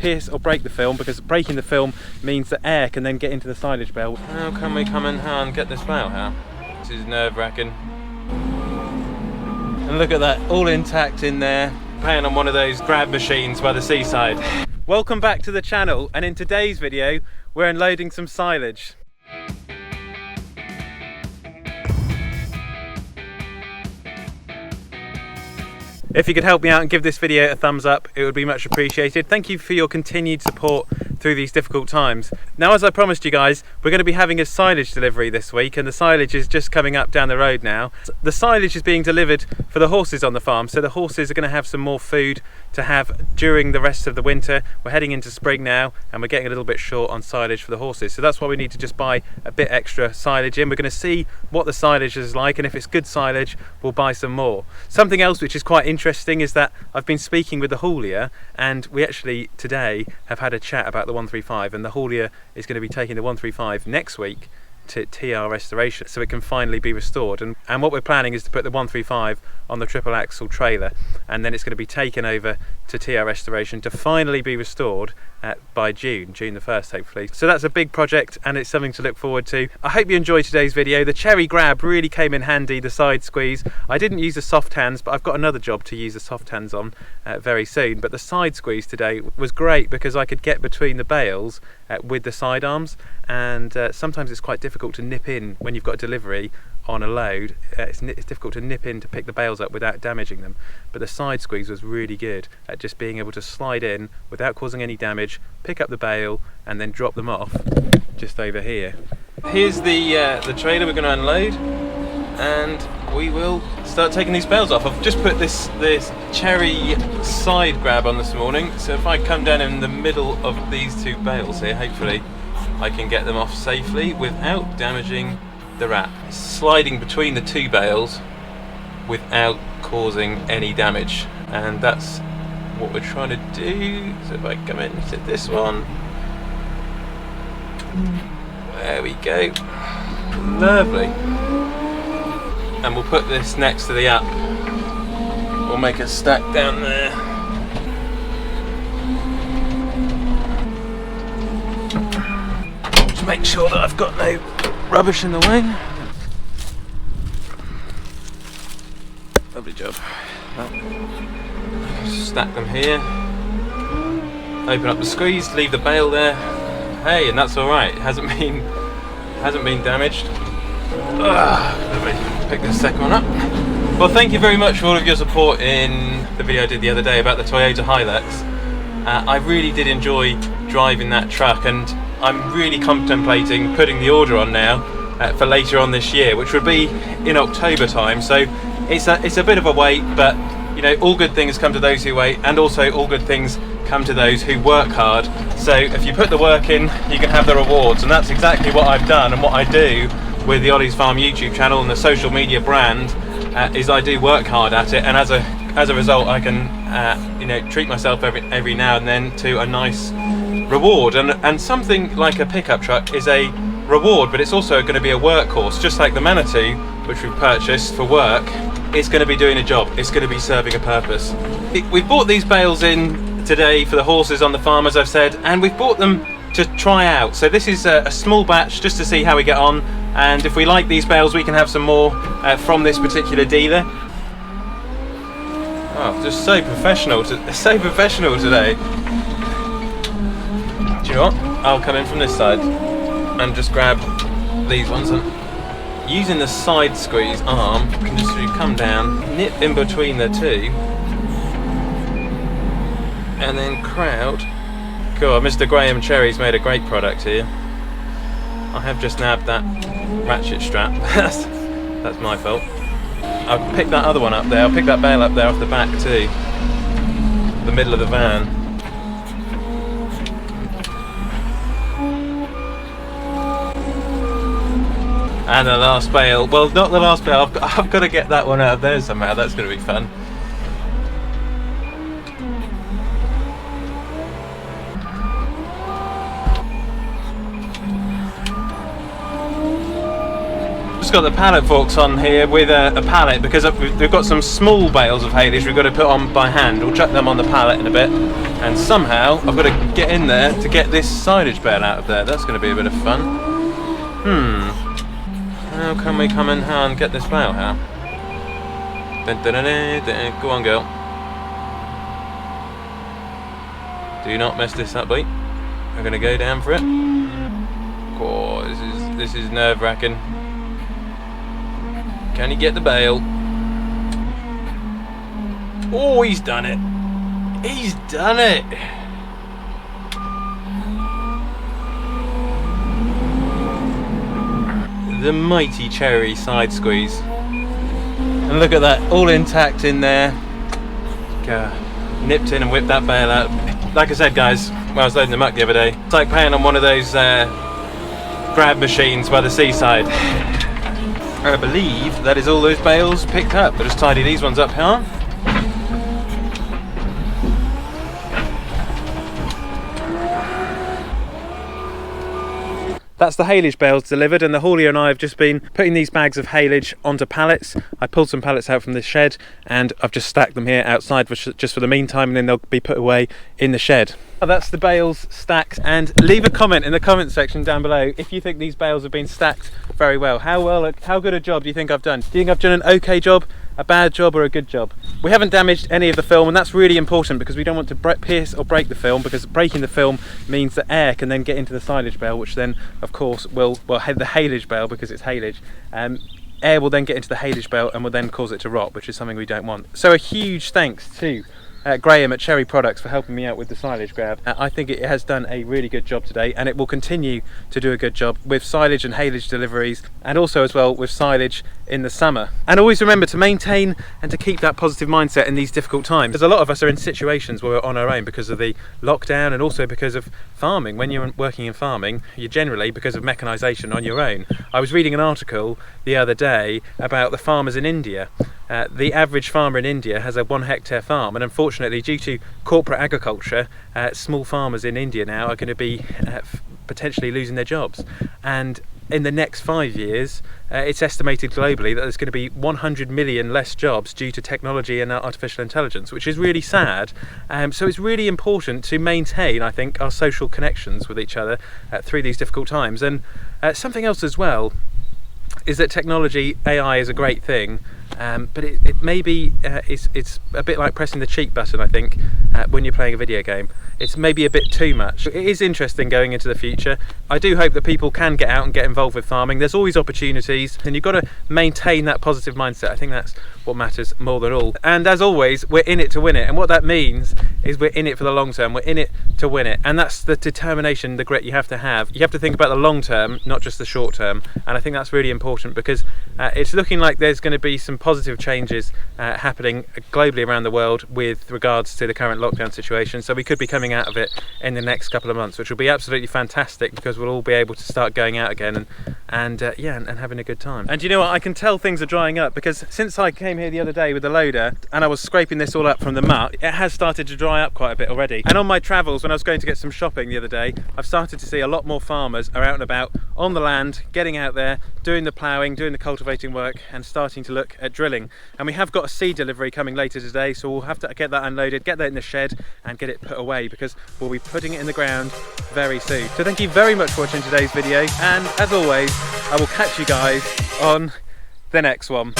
pierce or break the film, because breaking the film means that air can then get into the silage bale. How can we come in here and get this bale out? This is nerve-wracking. And look at that, all intact in there, playing on one of those grab machines by the seaside. Welcome back to the channel, and in today's video we're unloading some silage. If you could help me out and give this video a thumbs up, it would be much appreciated. Thank you for your continued support through these difficult times. Now, as I promised you guys, we're going to be having a silage delivery this week, and the silage is just coming up down the road now. The silage is being delivered for the horses on the farm, so the horses are going to have some more food to have during the rest of the winter. We're heading into spring now, and we're getting a little bit short on silage for the horses, so that's why we need to just buy a bit extra silage in. We're going to see what the silage is like, and if it's good silage, we'll buy some more. Something else which is quite interesting is that I've been speaking with the haulier, and we actually today have had a chat about the 135, and the haulier is going to be taking the 135 next week to TR restoration so it can finally be restored, and what we're planning is to put the 135 on the triple axle trailer, and then it's going to be taken over to TR restoration to finally be restored by June the 1st hopefully. So that's a big project, and it's something to look forward to. I hope you enjoyed today's video. The cherry grab really came in handy, the side squeeze. I didn't use the soft hands, but I've got another job to use the soft hands on very soon. But the side squeeze today was great because I could get between the bales with the side arms, and sometimes it's quite difficult to nip in when you've got a delivery on a load. It's difficult to nip in to pick the bales up without damaging them, but the side squeeze was really good at just being able to slide in without causing any damage, pick up the bale and then drop them off just over here. Here's the trailer we're going to unload, and we will start taking these bales off. I've just put this cherry side grab on this morning, so if I come down in the middle of these two bales here, hopefully I can get them off safely without damaging the wrap. Sliding between the two bales without causing any damage, and that's what we're trying to do. So if I come into this one, there we go, lovely. And we'll put this next to the up. We'll make a stack down there. Just make sure that I've got no rubbish in the way. Lovely job. Stack them here. Open up the squeeze, leave the bale there. Hey, and that's all right. It hasn't been damaged. Lovely. Pick this second one up. Well, thank you very much for all of your support in the video I did the other day about the Toyota Hilux. I really did enjoy driving that truck, and I'm really contemplating putting the order on now for later on this year, which would be in October time. So it's a bit of a wait, but you know, all good things come to those who wait, and also all good things come to those who work hard. So if you put the work in, you can have the rewards, and that's exactly what I've done, and what I do with the Olly's Farm YouTube channel and the social media brand is I do work hard at it, and as a result I can you know, treat myself every now and then to a nice reward, and something like a pickup truck is a reward, but it's also going to be a workhorse, just like the Manitou which we purchased for work. It's going to be doing a job, it's going to be serving a purpose. We've bought these bales in today for the horses on the farm, as I've said, and we've bought them to try out. So this is a small batch just to see how we get on, and if we like these bales we can have some more from this particular dealer. Oh, just so professional today. Do you know what? I'll come in from this side and just grab these ones, and using the side squeeze arm, you can just come down, nip in between the two, and then crowd. Cool, Mr. Graham Cherry's made a great product here. I have just nabbed that ratchet strap. That's my fault. I'll pick that other one up there, I'll pick that bale up there off the back too. The middle of the van. And the last bale, well, not the last bale, I've got to get that one out of there somehow. That's going to be fun. got the pallet forks on here with a pallet because we've got some small bales of haylage we've got to put on by hand. We'll chuck them on the pallet in a bit, and somehow I've got to get in there to get this silage bale out of there. That's going to be a bit of fun. How can we come in here and get this bale out? Go on, girl. Do not mess this up, mate. We're going to go down for it. Oh, this is nerve-wracking. Can he get the bale? Oh, he's done it. He's done it. The mighty cherry side squeeze. And look at that, all intact in there. Nipped in and whipped that bale out. Like I said, guys, when I was loading them up the other day, it's like playing on one of those grab machines by the seaside. I believe that is all those bales picked up. I'll just tidy these ones up here. That's the haylage bales delivered, and the haulier and I have just been putting these bags of haylage onto pallets. I pulled some pallets out from the shed and I've just stacked them here outside just for the meantime, and then they'll be put away in the shed. That's the bales stacked, and leave a comment in the comment section down below if you think these bales have been stacked very well. How good a job do you think I've done? Do you think I've done an okay job, a bad job, or a good job? We haven't damaged any of the film, and that's really important because we don't want to pierce or break the film, because breaking the film means that air can then get into the silage bale, which then of course will have the haylage bale, because it's haylage. Air will then get into the haylage bale and will then cause it to rot, which is something we don't want. So a huge thanks to Graham at Cherry Products for helping me out with the silage grab. I think it has done a really good job today, and it will continue to do a good job with silage and haylage deliveries, and also as well with silage in the summer. And always remember to maintain and to keep that positive mindset in these difficult times, because a lot of us are in situations where we're on our own because of the lockdown and also because of farming. When you're working in farming, you're generally, because of mechanisation, on your own. I was reading an article the other day about the farmers in India. The average farmer in India has a 1 hectare farm, and unfortunately due to corporate agriculture, small farmers in India now are going to be potentially losing their jobs. And in the next 5 years, it's estimated globally that there's going to be 100 million less jobs due to technology and artificial intelligence, which is really sad. So it's really important to maintain, I think, our social connections with each other through these difficult times. And something else as well is that technology, AI, is a great thing, but it maybe it's a bit like pressing the cheat button, I think, when you're playing a video game. It's maybe a bit too much. It is interesting going into the future. I do hope that people can get out and get involved with farming. There's always opportunities, and you've got to maintain that positive mindset. I think that's what matters more than all. And as always, we're in it to win it, and what that means is we're in it for the long term. We're in it to win it, and that's the determination, the grit you have to have. You have to think about the long term, not just the short term, and I think that's really important, because it's looking like there's going to be some positive changes happening globally around the world with regards to the current lockdown situation. So we could be coming out of it in the next couple of months, which will be absolutely fantastic, because we'll all be able to start going out again and having a good time. And you know what, I can tell things are drying up, because since I came here the other day with the loader and I was scraping this all up from the muck, it has started to dry up quite a bit already. And on my travels, when I was going to get some shopping the other day, I've started to see a lot more farmers are out and about on the land, getting out there, doing the ploughing, doing the cultivating work, and starting to look at drilling. And we have got a seed delivery coming later today, so we'll have to get that unloaded, get that in the shed and get it put away, because we'll be putting it in the ground very soon. So thank you very much for watching today's video, and as always, I will catch you guys on the next one.